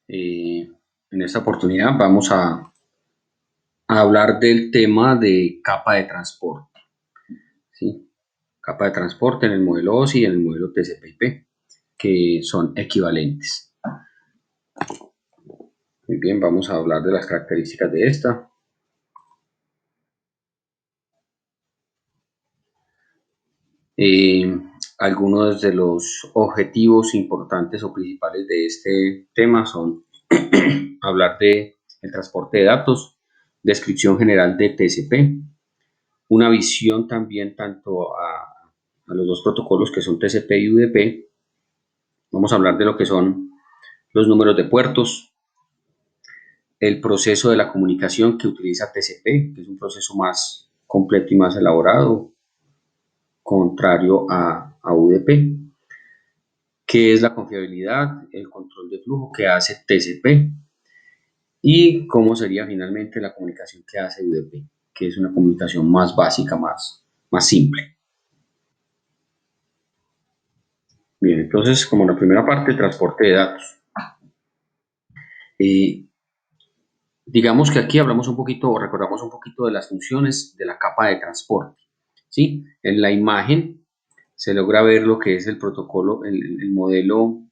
En esta oportunidad vamos a hablar del tema de capa de transporte, ¿sí? Capa de transporte en el modelo OSI y en el modelo TCP/IP, que son equivalentes. Muy bien, vamos a hablar de las características de esta. Algunos de los objetivos importantes o principales de este tema son hablar de el transporte de datos, descripción general de TCP, una visión también tanto a los dos protocolos que son TCP y UDP. Vamos a hablar de lo que son los números de puertos, el proceso de la comunicación que utiliza TCP, que es un proceso más completo y más elaborado, contrario a UDP, qué es la confiabilidad, el control de flujo que hace TCP y cómo sería finalmente la comunicación que hace UDP, que es una comunicación más básica, más simple. Bien, entonces, como la primera parte, transporte de datos. Digamos que aquí hablamos un poquito o recordamos un poquito de las funciones de la capa de transporte. ¿Sí? En la imagen se logra ver lo que es el protocolo, el modelo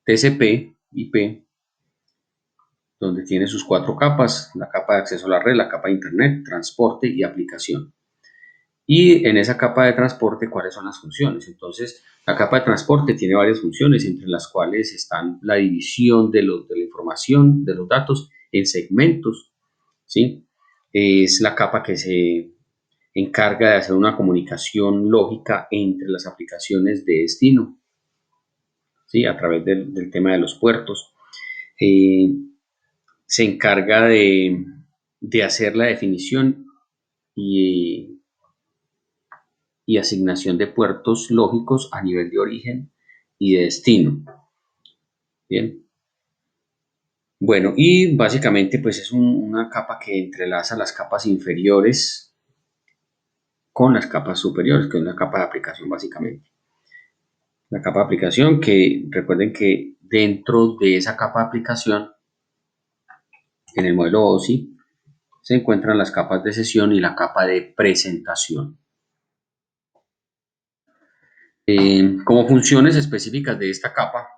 TCP/IP, donde tiene sus 4 capas: la capa de acceso a la red, la capa de internet, transporte y aplicación. Y en esa capa de transporte, ¿cuáles son las funciones? Entonces, la capa de transporte tiene varias funciones, entre las cuales están la división de la información, de los datos, en segmentos, ¿sí? Es la capa que se encarga de hacer una comunicación lógica entre las aplicaciones de destino, ¿sí? A través del tema de los puertos. Se encarga de hacer la definición y asignación de puertos lógicos a nivel de origen y de destino. Bien. Bueno, y básicamente pues es una capa que entrelaza las capas inferiores con las capas superiores, que es una capa de aplicación básicamente. La capa de aplicación, que recuerden que dentro de esa capa de aplicación, en el modelo OSI, se encuentran las capas de sesión y la capa de presentación. Como funciones específicas de esta capa,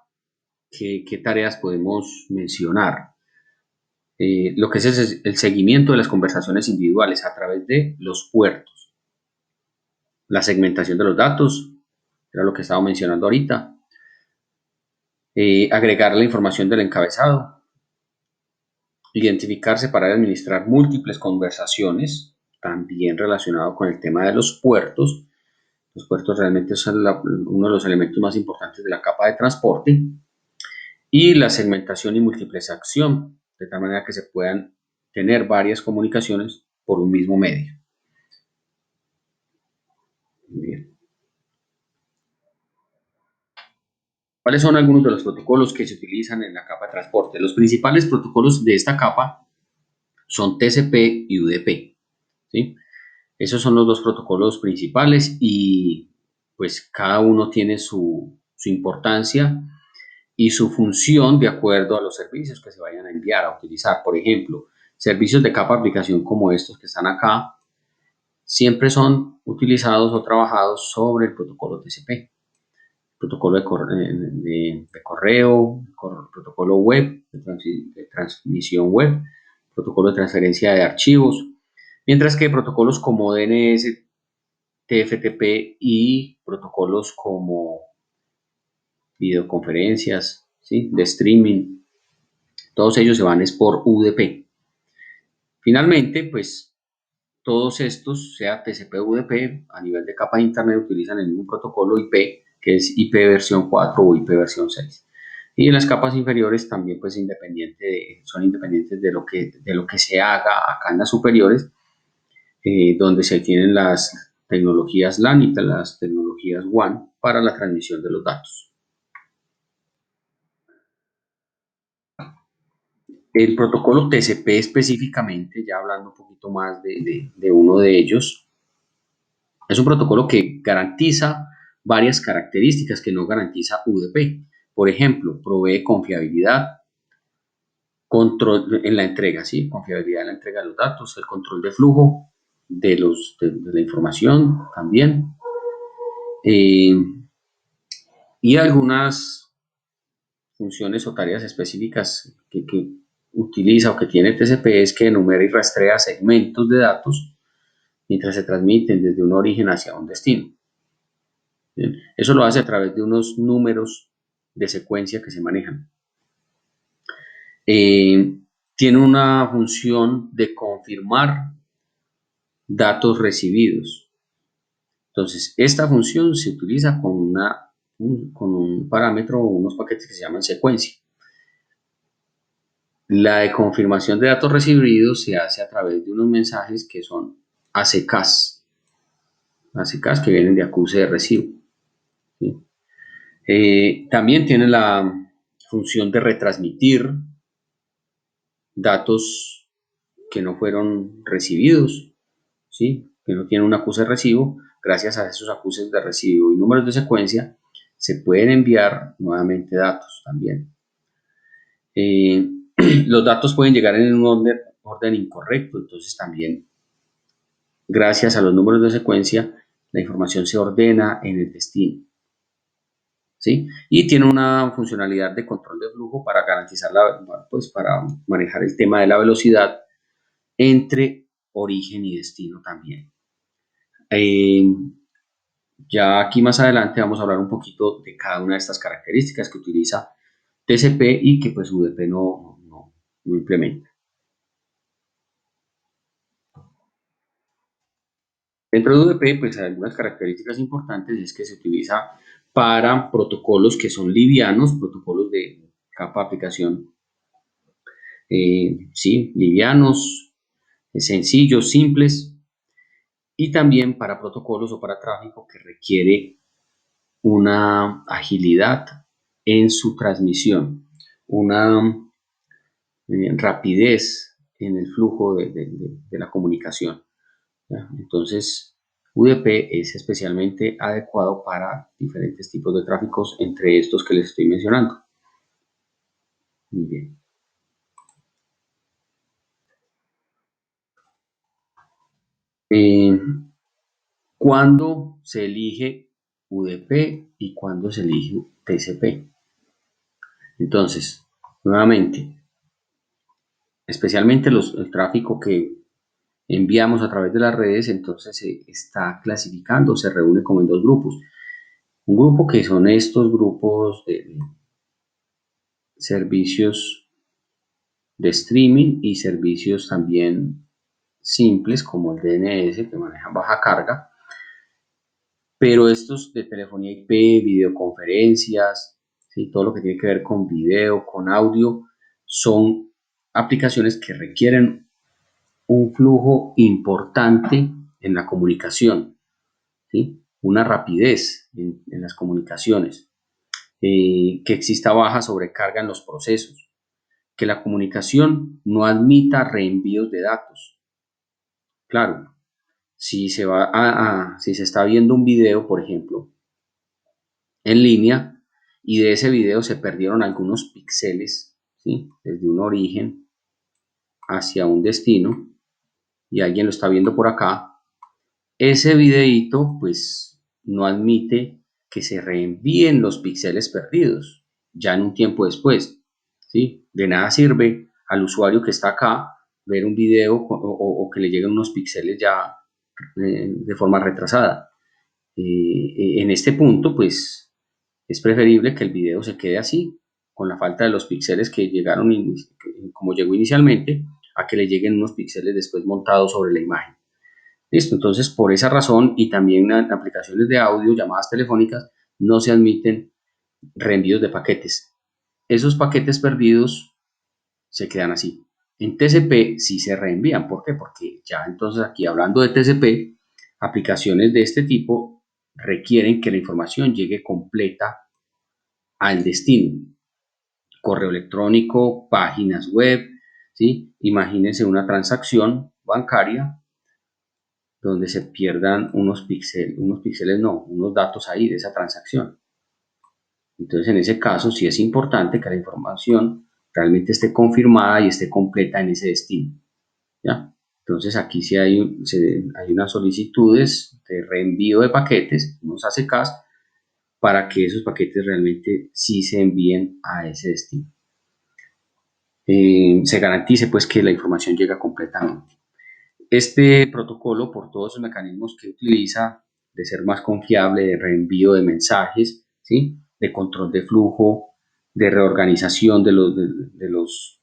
¿qué tareas podemos mencionar? Lo que es el seguimiento de las conversaciones individuales a través de los puertos, la segmentación de los datos, era lo que estaba mencionando ahorita, agregar la información del encabezado, identificar, separar y administrar múltiples conversaciones, también relacionado con el tema de los puertos. Los puertos realmente son uno de los elementos más importantes de la capa de transporte, y la segmentación y multiplexación, de tal manera que se puedan tener varias comunicaciones por un mismo medio. Bien. ¿Cuáles son algunos de los protocolos que se utilizan en la capa de transporte? Los principales protocolos de esta capa son TCP y UDP, ¿sí? Esos son los dos protocolos principales y pues cada uno tiene su importancia y su función de acuerdo a los servicios que se vayan a enviar a utilizar. Por ejemplo, servicios de capa de aplicación como estos que están acá siempre son utilizados o trabajados sobre el protocolo TCP, protocolo de correo, protocolo web, de transmisión web, protocolo de transferencia de archivos, mientras que protocolos como DNS, TFTP y protocolos como videoconferencias, ¿sí?, de streaming, todos ellos se van es por UDP. Finalmente, pues todos estos, sea TCP o UDP, a nivel de capa de internet utilizan el mismo protocolo IP, que es IP versión 4 o IP versión 6. Y en las capas inferiores también pues son independientes de lo que se haga acá en las superiores, donde se tienen las tecnologías LAN y las tecnologías WAN para la transmisión de los datos. El protocolo TCP específicamente, ya hablando un poquito más de uno de ellos, es un protocolo que garantiza varias características que no garantiza UDP. Por ejemplo, provee confiabilidad, control en la entrega, ¿sí? Confiabilidad en la entrega de los datos, el control de flujo de la información también. Y algunas funciones o tareas específicas que utiliza o que tiene TCP es que enumera y rastrea segmentos de datos mientras se transmiten desde un origen hacia un destino. ¿Bien? Eso lo hace a través de unos números de secuencia que se manejan. Tiene una función de confirmar datos recibidos. Entonces, esta función se utiliza con un parámetro o unos paquetes que se llaman secuencia. La de confirmación de datos recibidos se hace a través de unos mensajes que son ACKs, ACKs que vienen de acuse de recibo. ¿Sí? También tiene la función de retransmitir datos que no fueron recibidos, ¿sí? Que no tienen un acuse de recibo. Gracias a esos acuses de recibo y números de secuencia se pueden enviar nuevamente datos también. Los datos pueden llegar en un orden incorrecto, entonces también gracias a los números de secuencia la información se ordena en el destino. ¿Sí? Y tiene una funcionalidad de control de flujo para garantizar pues para manejar el tema de la velocidad entre origen y destino también. Ya aquí más adelante vamos a hablar un poquito de cada una de estas características que utiliza TCP y que pues UDP no implementa. Dentro de UDP pues hay algunas características importantes, es que se utiliza para protocolos que son livianos, protocolos de capa de aplicación, sí, livianos, sencillos, simples, y también para protocolos o para tráfico que requiere una agilidad en su transmisión, una rapidez en el flujo de la comunicación. ¿Ya? Entonces, UDP es especialmente adecuado para diferentes tipos de tráficos, entre estos que les estoy mencionando. Muy bien. ¿Cuándo se elige UDP y cuándo se elige TCP? Entonces, nuevamente, especialmente el tráfico que enviamos a través de las redes, entonces se está clasificando, se reúne como en dos grupos. Un grupo que son estos grupos de servicios de streaming y servicios también simples como el DNS que manejan baja carga, pero estos de telefonía IP, videoconferencias, ¿sí? Todo lo que tiene que ver con video, con audio, son aplicaciones que requieren un flujo importante en la comunicación, ¿sí? Una rapidez en las comunicaciones, que exista baja sobrecarga en los procesos, que la comunicación no admita reenvíos de datos. Claro, si se está viendo un video, por ejemplo, en línea, y de ese video se perdieron algunos píxeles, ¿sí? Desde un origen hacia un destino, y alguien lo está viendo por acá, ese videíto pues no admite que se reenvíen los píxeles perdidos ya en un tiempo después, ¿sí? De nada sirve al usuario que está acá ver un video o que le lleguen unos píxeles ya de forma retrasada. En este punto pues es preferible que el video se quede así, con la falta de los píxeles que llegaron como llegó inicialmente, a que le lleguen unos píxeles después montados sobre la imagen. Listo, entonces por esa razón y también en aplicaciones de audio, llamadas telefónicas, no se admiten reenvíos de paquetes. Esos paquetes perdidos se quedan así. En TCP sí se reenvían. ¿Por qué? Porque ya entonces aquí hablando de TCP, aplicaciones de este tipo requieren que la información llegue completa al destino. Correo electrónico, páginas web, ¿sí? Imagínense una transacción bancaria donde se pierdan unos píxeles no, unos datos ahí de esa transacción. Entonces, en ese caso, sí es importante que la información realmente esté confirmada y esté completa en ese destino, ¿ya? Entonces, aquí sí hay unas solicitudes de reenvío de paquetes, unos ACKs, para que esos paquetes realmente sí se envíen a ese destino. Se garantice pues que la información llega completamente. Este protocolo, por todos los mecanismos que utiliza, de ser más confiable, de reenvío de mensajes, ¿sí? De control de flujo, de reorganización de los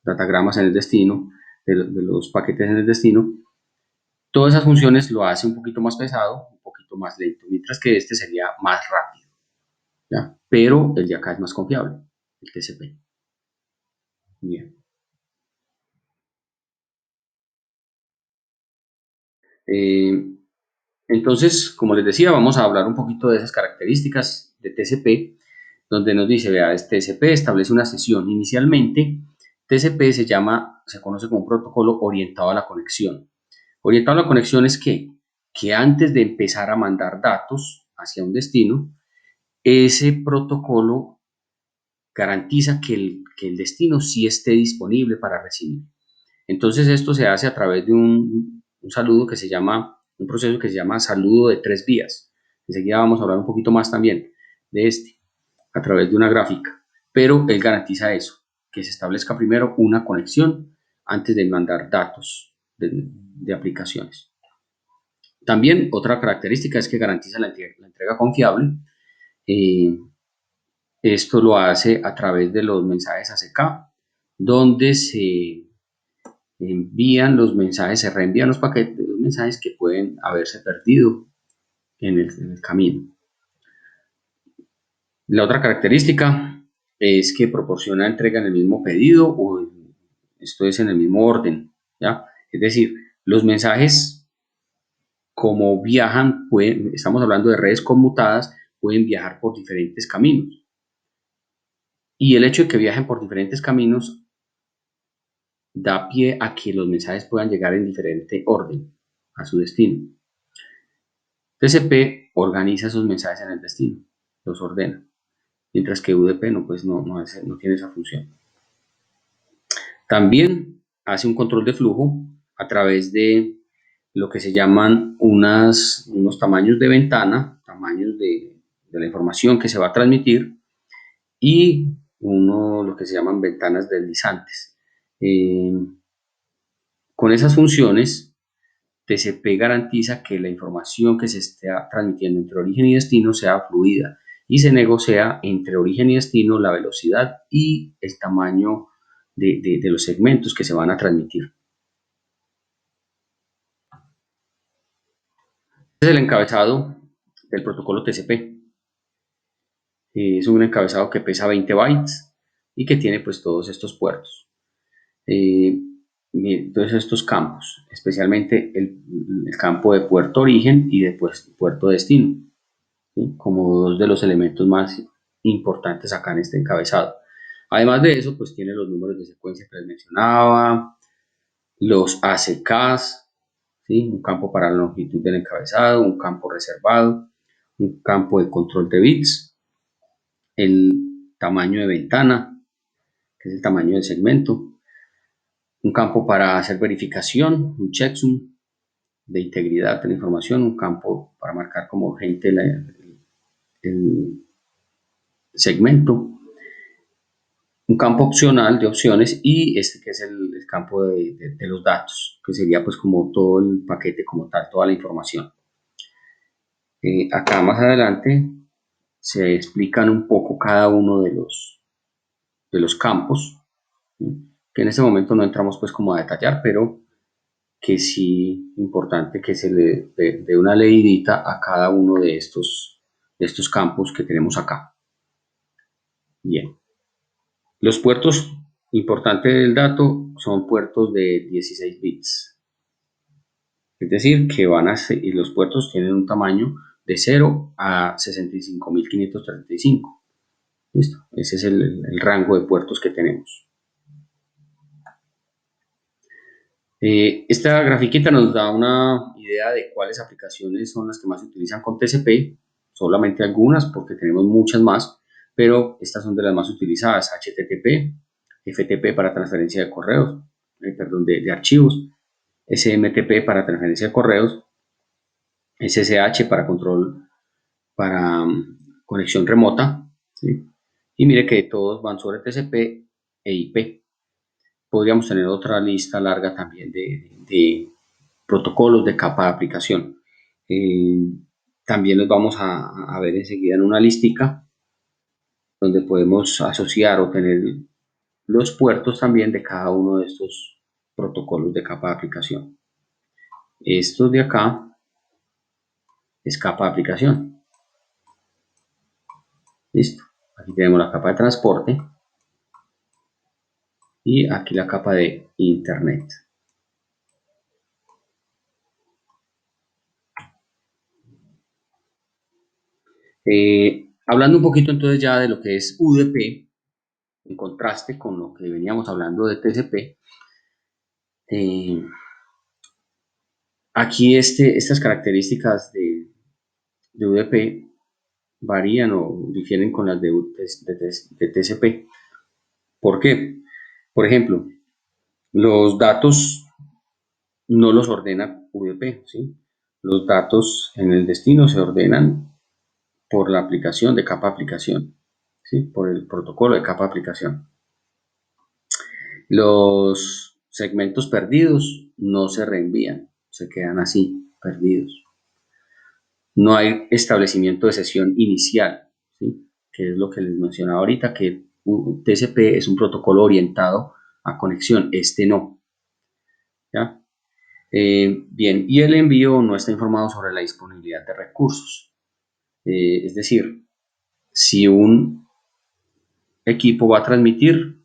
datagramas en el destino, de los paquetes en el destino, todas esas funciones lo hace un poquito más pesado, un poquito más lento, mientras que este sería más rápido, ¿ya? Pero el de acá es más confiable, el TCP. Bien. Eh, Entonces, como les decía, vamos a hablar un poquito de esas características de TCP, donde nos dice, vea, TCP establece una sesión. Inicialmente, TCP se conoce como un protocolo orientado a la conexión. Orientado a la conexión es que antes de empezar a mandar datos hacia un destino, ese protocolo garantiza que el destino sí esté disponible para recibir. Entonces esto se hace a través de un saludo que se llama, un proceso que se llama saludo de 3 vías. Enseguida vamos a hablar un poquito más también de este, a través de una gráfica. Pero él garantiza eso, que se establezca primero una conexión antes de mandar datos de aplicaciones. También otra característica es que garantiza la entrega confiable. Eh, Esto lo hace a través de los mensajes ACK, donde se se reenvían los paquetes, los mensajes que pueden haberse perdido en el camino. La otra característica es que proporciona entrega en el mismo pedido o esto es en el mismo orden, ¿ya? Es decir, los mensajes como viajan, estamos hablando de redes conmutadas, pueden viajar por diferentes caminos. Y el hecho de que viajen por diferentes caminos da pie a que los mensajes puedan llegar en diferente orden a su destino. TCP organiza esos mensajes en el destino, los ordena, mientras que UDP no tiene esa función. También hace un control de flujo a través de lo que se llaman unos tamaños de ventana, tamaños de la información que se va a transmitir y lo que se llaman ventanas deslizantes. Con esas funciones, TCP garantiza que la información que se esté transmitiendo entre origen y destino sea fluida y se negocia entre origen y destino la velocidad y el tamaño de los segmentos que se van a transmitir. Este es el encabezado del protocolo TCP. Es un encabezado que pesa 20 bytes y que tiene pues todos estos puertos. Todos estos campos, especialmente el campo de puerto origen y de puerto destino, ¿sí? Como dos de los elementos más importantes acá en este encabezado. Además de eso, pues tiene los números de secuencia que les mencionaba, los ACKs, ¿sí? Un campo para la longitud del encabezado, un campo reservado, un campo de control de bits, el tamaño de ventana, que es el tamaño del segmento, un campo para hacer verificación, un checksum de integridad de la información, un campo para marcar como urgente el segmento, un campo opcional de opciones y este que es el campo de los datos, que sería pues como todo el paquete como tal, toda la información. Acá más adelante se explican un poco cada uno de los campos, ¿sí? Que en este momento no entramos pues como a detallar, pero que sí importante que se le dé una leidita a cada uno de estos campos que tenemos acá. Bien. Los puertos importantes del dato son puertos de 16 bits. Es decir, que y los puertos tienen un tamaño de 0 a 65.535. Listo. Ese es el rango de puertos que tenemos. Esta grafiquita nos da una idea de cuáles aplicaciones son las que más se utilizan con TCP, solamente algunas porque tenemos muchas más, pero estas son de las más utilizadas: HTTP, FTP para transferencia de correos, de archivos, SMTP para transferencia de correos, SSH para control, para conexión remota, ¿sí? Y mire que todos van sobre TCP e IP. Podríamos tener otra lista larga también de protocolos de capa de aplicación. También los vamos a ver enseguida en una listica donde podemos asociar o tener los puertos también de cada uno de estos protocolos de capa de aplicación. Estos de acá es capa de aplicación. Listo. Aquí tenemos la capa de transporte y aquí la capa de internet. Hablando un poquito entonces ya de lo que es UDP, en contraste con lo que veníamos hablando de TCP, aquí estas características de UDP varían o difieren con las de TCP. ¿Por qué? Por ejemplo, los datos no los ordena UDP, ¿sí? Los datos en el destino se ordenan por la aplicación de capa aplicación, ¿sí? Por el protocolo de capa aplicación. Los segmentos perdidos no se reenvían, se quedan así, perdidos. No hay establecimiento de sesión inicial, ¿sí? Que es lo que les mencionaba ahorita, que TCP es un protocolo orientado a conexión, este no. ¿Ya? Bien, y el envío no está informado sobre la disponibilidad de recursos. Es decir, si un equipo va a transmitir,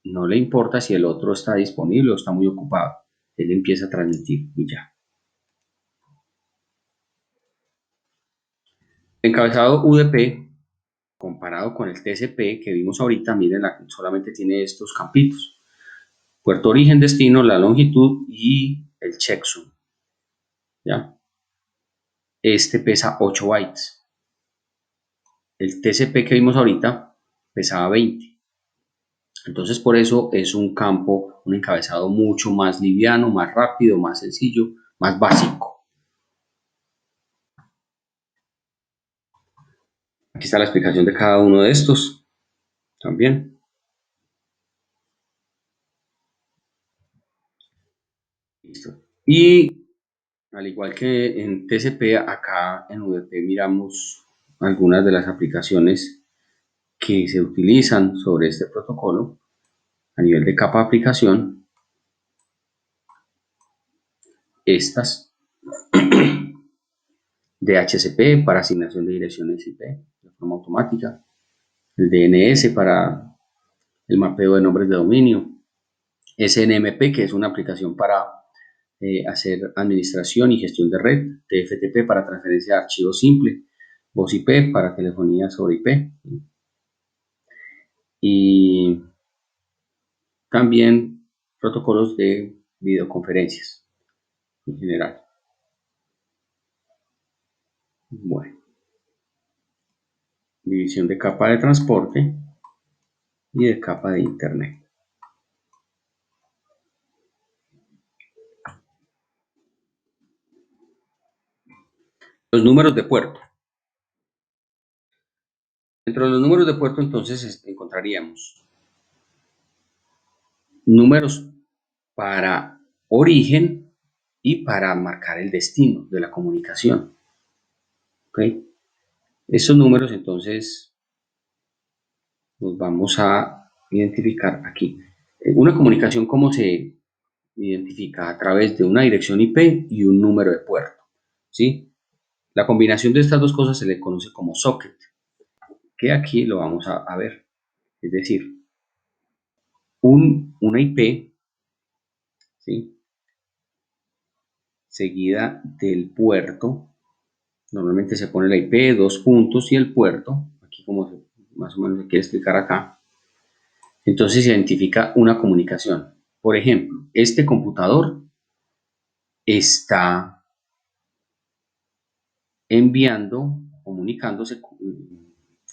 no le importa si el otro está disponible o está muy ocupado. Él empieza a transmitir y ya. El encabezado UDP, comparado con el TCP que vimos ahorita, miren, solamente tiene estos campitos: puerto origen, destino, la longitud y el checksum. ¿Ya? Este pesa 8 bytes. El TCP que vimos ahorita pesaba 20. Entonces, por eso es un campo, un encabezado mucho más liviano, más rápido, más sencillo, más básico. Aquí está la explicación de cada uno de estos también. Listo. Y al igual que en TCP, acá en UDP miramos algunas de las aplicaciones que se utilizan sobre este protocolo a nivel de capa de aplicación. Estas DHCP para asignación de direcciones IP de forma automática, el DNS para el mapeo de nombres de dominio, SNMP, que es una aplicación para hacer administración y gestión de red, TFTP para transferencia de archivos simple, voz IP para telefonía sobre IP, y también protocolos de videoconferencias en general. Bueno, división de capa de transporte y de capa de internet. Los números de puerto. Dentro de los números de puerto, entonces, encontraríamos números para origen y para marcar el destino de la comunicación. ¿Okay? Estos números, entonces, los vamos a identificar aquí. Una comunicación, ¿cómo se identifica? A través de una dirección IP y un número de puerto, ¿sí? La combinación de estas dos cosas se le conoce como socket, que aquí lo vamos a ver. Es decir, una IP, ¿sí? Seguida del puerto. Normalmente se pone la IP, dos puntos y el puerto, aquí como más o menos se quiere explicar acá. Entonces se identifica una comunicación. Por ejemplo, este computador está enviando, comunicándose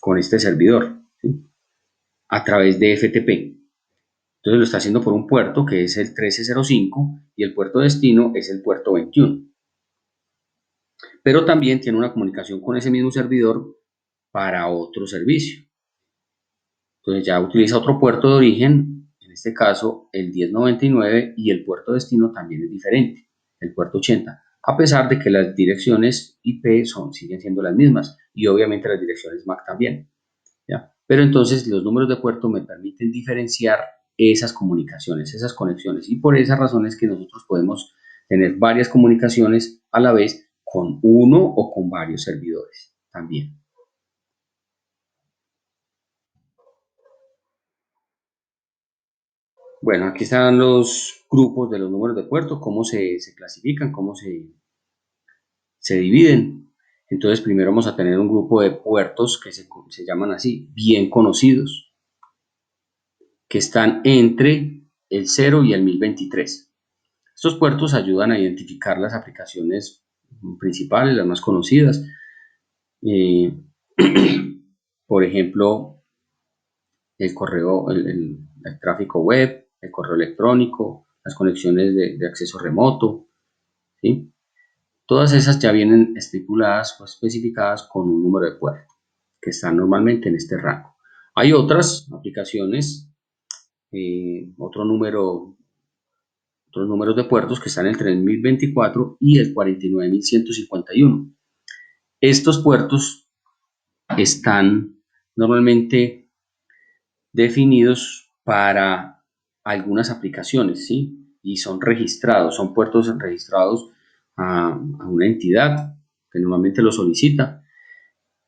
con este servidor. ¿sí? A través de FTP. Entonces lo está haciendo por un puerto que es el 1305 y el puerto destino es el puerto 21. Pero también tiene una comunicación con ese mismo servidor para otro servicio. Entonces ya utiliza otro puerto de origen, en este caso el 1099, y el puerto destino también es diferente, el puerto 80, a pesar de que las direcciones IP siguen siendo las mismas y obviamente las direcciones MAC también. ¿Ya? Pero entonces los números de puerto me permiten diferenciar esas comunicaciones, esas conexiones, y por esas razones que nosotros podemos tener varias comunicaciones a la vez con uno o con varios servidores también. Bueno, aquí están los grupos de los números de puerto, cómo se clasifican, cómo se dividen. Entonces, primero vamos a tener un grupo de puertos que se llaman así, bien conocidos, que están entre el 0 y el 1023. Estos puertos ayudan a identificar las aplicaciones principales, las más conocidas. Eh, por ejemplo, el correo, el tráfico web, el correo electrónico, las conexiones de acceso remoto, ¿sí? Todas esas ya vienen estipuladas o especificadas con un número de puerto, que están normalmente en este rango. Hay otras aplicaciones, otro número, otros números de puertos que están entre el 1024 y el 49151. Estos puertos están normalmente definidos para algunas aplicaciones, ¿sí? Y son registrados, son puertos registrados a una entidad que normalmente lo solicita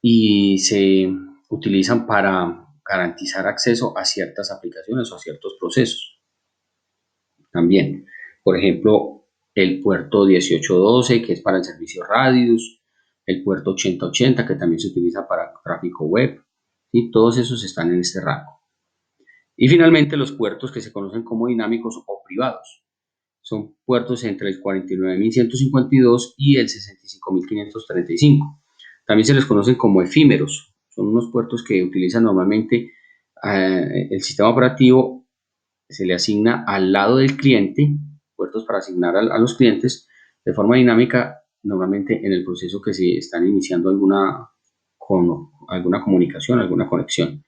y se utilizan para garantizar acceso a ciertas aplicaciones o a ciertos procesos también. Por ejemplo, el puerto 1812, que es para el servicio radios, el puerto 8080, que también se utiliza para tráfico web, y todos esos están en este rango. Y finalmente los puertos que se conocen como dinámicos o privados. Son puertos entre el 49.152 y el 65.535. También se les conocen como efímeros. Son unos puertos que utilizan normalmente el sistema operativo, se le asigna al lado del cliente, puertos para asignar a los clientes de forma dinámica, normalmente en el proceso que se están iniciando alguna comunicación, alguna conexión.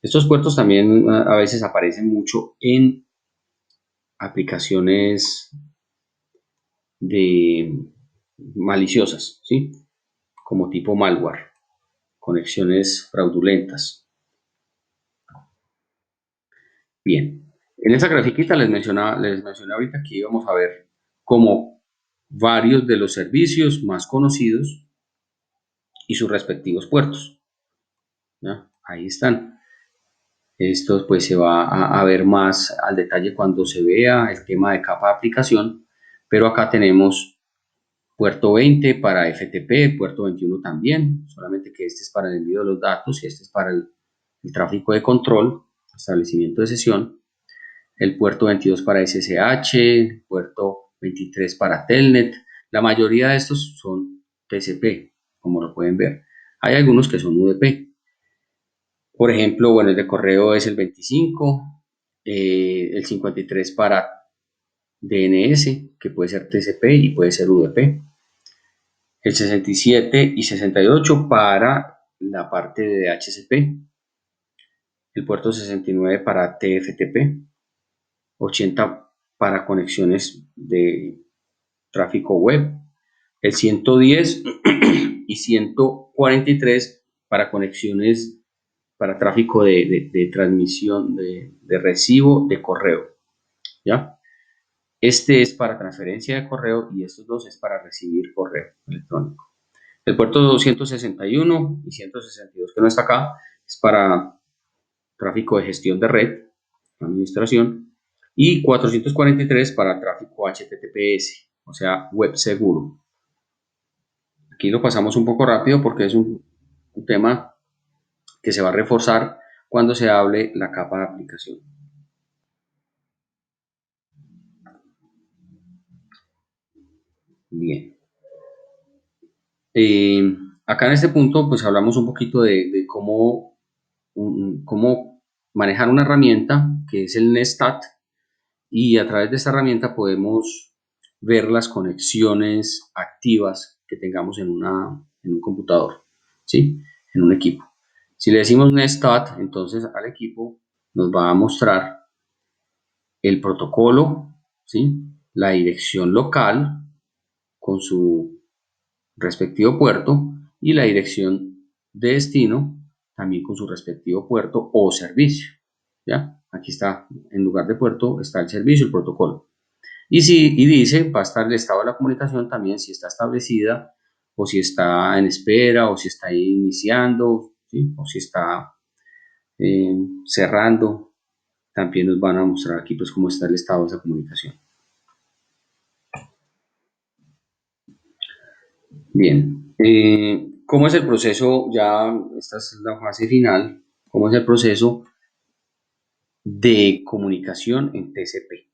Estos puertos también a veces aparecen mucho en aplicaciones de maliciosas, ¿sí? Como tipo malware, conexiones fraudulentas. Bien, en esa grafiquita les mencioné ahorita que íbamos a ver como varios de los servicios más conocidos y sus respectivos puertos. ¿Ya? Ahí están. Esto pues se va a ver más al detalle cuando se vea el tema de capa de aplicación, pero acá tenemos puerto 20 para FTP, puerto 21 también, solamente que este es para el envío de los datos y este es para el tráfico de control, establecimiento de sesión, el puerto 22 para SSH, puerto 23 para Telnet, la mayoría de estos son TCP, como lo pueden ver. Hay algunos que son UDP. Por ejemplo, bueno, el de correo es el 25, el 53 para DNS, que puede ser TCP y puede ser UDP. El 67 y 68 para la parte de DHCP, el puerto 69 para TFTP, 80 para conexiones de tráfico web, el 110 y 143 para conexiones para tráfico de transmisión de recibo de correo, ¿ya? Este es para transferencia de correo y estos dos es para recibir correo electrónico. El puerto 261 y 162 que no está acá es para tráfico de gestión de red, administración, y 443 para tráfico HTTPS, o sea, web seguro. Aquí lo pasamos un poco rápido porque es un tema que se va a reforzar cuando se hable la capa de aplicación. Bien. Acá en este punto pues hablamos un poquito de cómo cómo manejar una herramienta que es el Nestat, y a través de esta herramienta podemos ver las conexiones activas que tengamos en un computador, ¿sí? En un equipo. Si le decimos Nestat, entonces al equipo nos va a mostrar el protocolo, ¿sí? La dirección local con su respectivo puerto y la dirección de destino también con su respectivo puerto o servicio. ¿Ya? Aquí está, en lugar de puerto está el servicio, el protocolo. Y dice, va a estar el estado de la comunicación también, si está establecida o si está en espera o si está iniciando, ¿sí? O si está cerrando. También nos van a mostrar aquí pues cómo está el estado de esa comunicación. Bien, ¿cómo es el proceso? Ya esta es la fase final. ¿Cómo es el proceso de comunicación en TCP?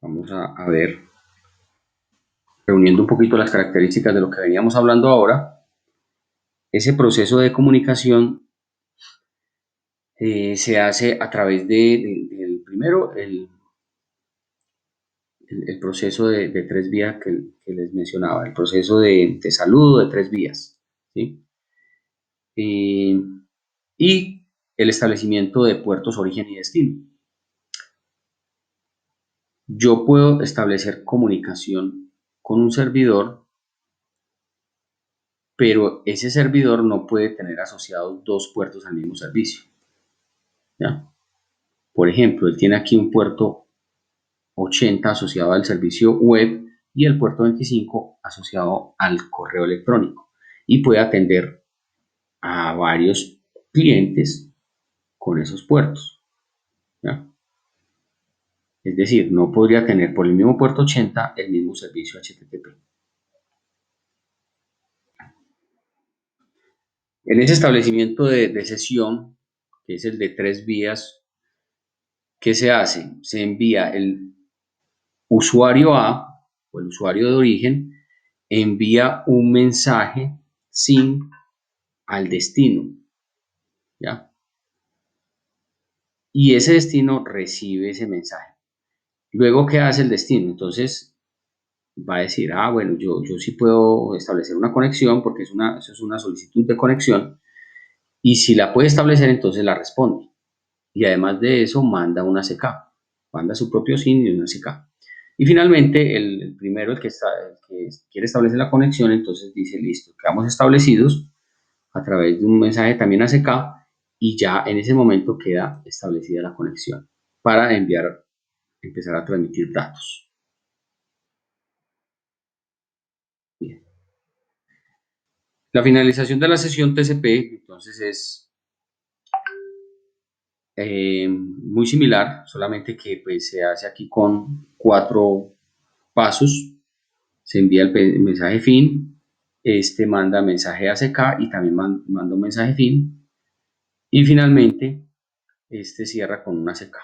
Vamos a ver, reuniendo un poquito las características de lo que veníamos hablando ahora. Ese proceso de comunicación se hace a través del primero, el proceso de tres vías que les mencionaba, el proceso de saludo de tres vías, ¿sí? Eh, y el establecimiento de puertos origen y destino. Yo puedo establecer comunicación con un servidor, pero ese servidor no puede tener asociados dos puertos al mismo servicio, ¿ya? Por ejemplo, él tiene aquí un puerto 80 asociado al servicio web y el puerto 25 asociado al correo electrónico, y puede atender a varios clientes con esos puertos, ¿ya? Es decir, no podría tener por el mismo puerto 80 el mismo servicio HTTP. En ese establecimiento de sesión, que es el de tres vías, ¿qué se hace? Se envía el usuario A o el usuario de origen, envía un mensaje SYN al destino, ¿ya? Y ese destino recibe ese mensaje. Luego, ¿qué hace el destino? Entonces va a decir, bueno, yo sí puedo establecer una conexión porque eso es una solicitud de conexión, y si la puede establecer, entonces la responde. Y además de eso, manda una CK, manda su propio SYN y una CK. Y finalmente, el primero, el que quiere establecer la conexión, entonces dice, listo, quedamos establecidos a través de un mensaje también ACK, y ya en ese momento queda establecida la conexión para empezar a transmitir datos. Bien. La finalización de la sesión TCP entonces es muy similar, solamente que pues, se hace aquí con 4 pasos. Se envía el mensaje fin, este manda mensaje ACK y también manda un mensaje fin, y finalmente este cierra con una ACK.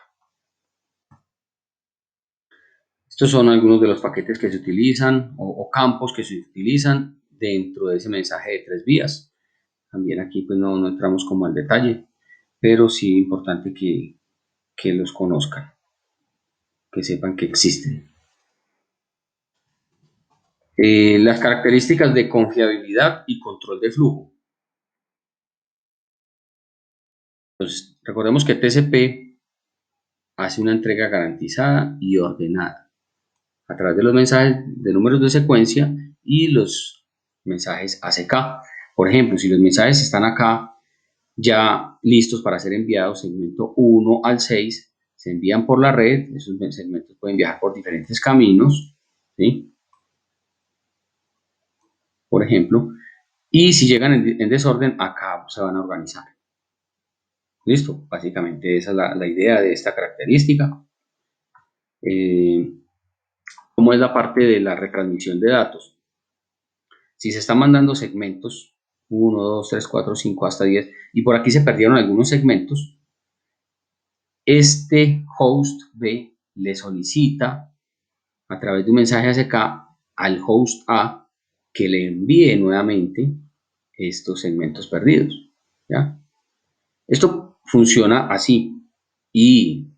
Estos son algunos de los paquetes que se utilizan o campos que se utilizan dentro de ese mensaje de tres vías. También aquí pues no entramos como al detalle, pero sí es importante que los conozcan, que sepan que existen. Las características de confiabilidad y control de flujo. Entonces, recordemos que TCP hace una entrega garantizada y ordenada a través de los mensajes de números de secuencia y los mensajes ACK. Por ejemplo, si los mensajes están acá ya listos para ser enviados, segmento 1 al 6, se envían por la red. Esos segmentos pueden viajar por diferentes caminos, ¿sí? Por ejemplo, y si llegan en desorden, acá se van a organizar. Listo, básicamente esa es la idea de esta característica. ¿Cómo es la parte de la retransmisión de datos? Si se están mandando segmentos 1, 2, 3, 4, 5 hasta 10, y por aquí se perdieron algunos segmentos, este host B le solicita a través de un mensaje ACK al host A que le envíe nuevamente estos segmentos perdidos. ¿ya? Esto funciona así y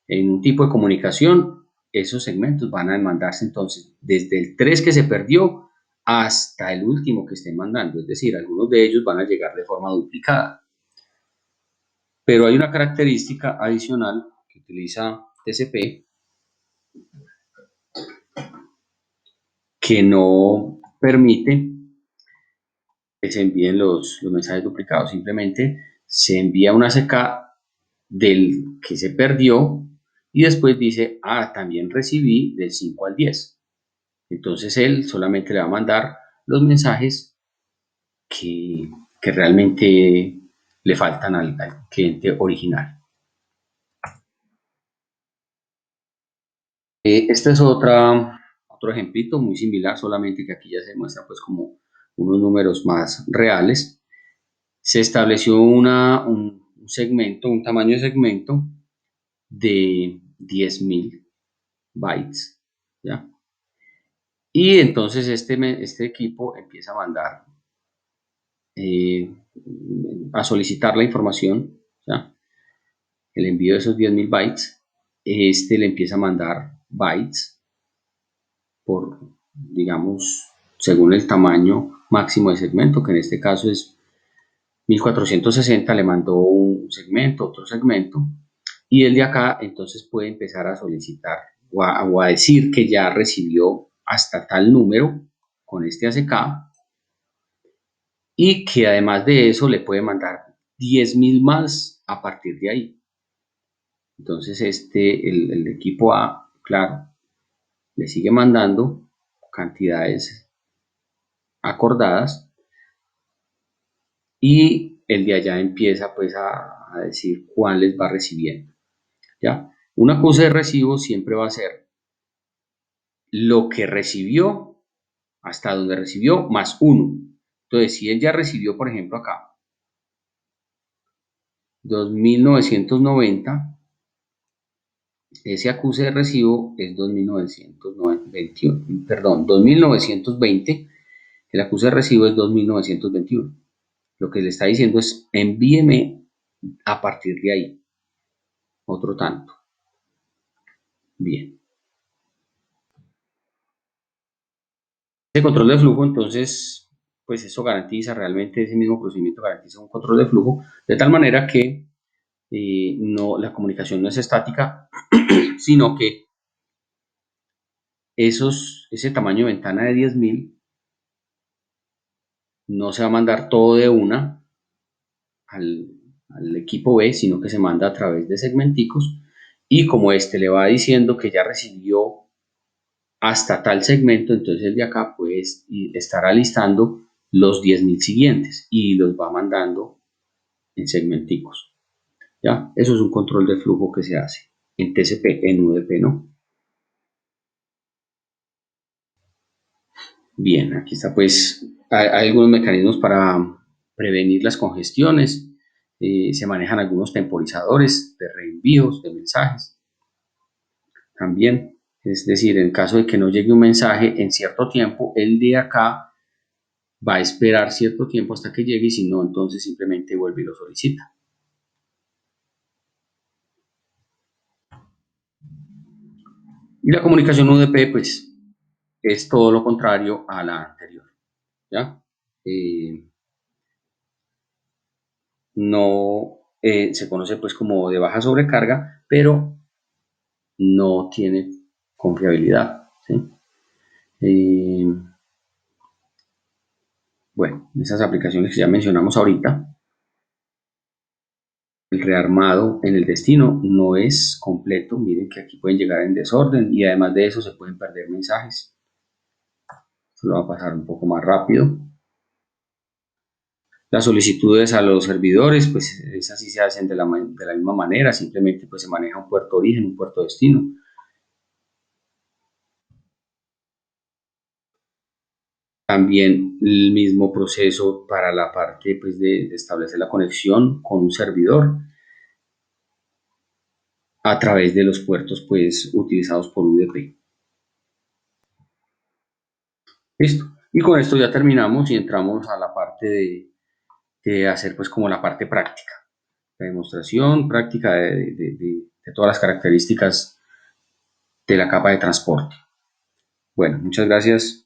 en un tipo de comunicación esos segmentos van a mandarse entonces desde el 3 que se perdió hasta el último que estén mandando, es decir, algunos de ellos van a llegar de forma duplicada. Pero hay una característica adicional que utiliza TCP que no permite que se envíen los mensajes duplicados, simplemente se envía una ACK del que se perdió y después dice, también recibí del 5 al 10. Entonces él solamente le va a mandar los mensajes que realmente le faltan al cliente original. Este es otro ejemplito muy similar, solamente que aquí ya se muestra pues como unos números más reales. Se estableció un segmento, un tamaño de segmento de 10.000 bytes, ¿ya? Y entonces este equipo empieza a mandar, eh, a solicitar la información, ¿ya? El envío de esos 10.000 bytes, le empieza a mandar bytes por, digamos, según el tamaño máximo de segmento, que en este caso es 1460, le mandó un segmento, otro segmento, y el de acá entonces puede empezar a solicitar o a decir que ya recibió hasta tal número con este ACK y que además de eso le puede mandar 10.000 más a partir de ahí. Entonces el equipo A, claro, le sigue mandando cantidades acordadas y el de allá empieza pues a decir cuáles va recibiendo, ¿ya? Un acuse de recibo siempre va a ser lo que recibió hasta donde recibió más 1. Entonces, si él ya recibió, por ejemplo, acá 2.990, ese acuse de recibo es 2.921, perdón, 2.920, el acuse de recibo es 2.921. Lo que le está diciendo es envíeme a partir de ahí otro tanto. Bien. Ese control de flujo, entonces, pues eso garantiza realmente, ese mismo procedimiento garantiza un control de flujo, de tal manera que no, la comunicación no es estática, sino que ese tamaño de ventana de 10.000 no se va a mandar todo de una al, al equipo B, sino que se manda a través de segmenticos y como este le va diciendo que ya recibió hasta tal segmento, entonces el de acá pues estará listando los 10.000 siguientes y los va mandando en segmenticos. ¿Ya? Eso es un control de flujo que se hace en TCP, en UDP no. Bien, aquí está pues, hay algunos mecanismos para prevenir las congestiones, se manejan algunos temporizadores de reenvíos de mensajes también, es decir, en caso de que no llegue un mensaje en cierto tiempo, el de acá va a esperar cierto tiempo hasta que llegue y si no, entonces simplemente vuelve y lo solicita. Y la comunicación UDP pues es todo lo contrario a la anterior, ¿ya? No se conoce pues como de baja sobrecarga, pero no tiene confiabilidad, ¿sí? Eh, bueno, esas aplicaciones que ya mencionamos ahorita, el rearmado en el destino no es completo, miren que aquí pueden llegar en desorden y además de eso se pueden perder mensajes. Esto lo va a pasar un poco más rápido. Las solicitudes a los servidores, pues esas sí se hacen de la misma manera, simplemente pues se maneja un puerto origen, un puerto destino. También el mismo proceso para la parte pues, de establecer la conexión con un servidor a través de los puertos pues, utilizados por UDP. Listo. Y con esto ya terminamos y entramos a la parte de hacer pues como la parte práctica, la demostración práctica de todas las características de la capa de transporte. Bueno, muchas gracias.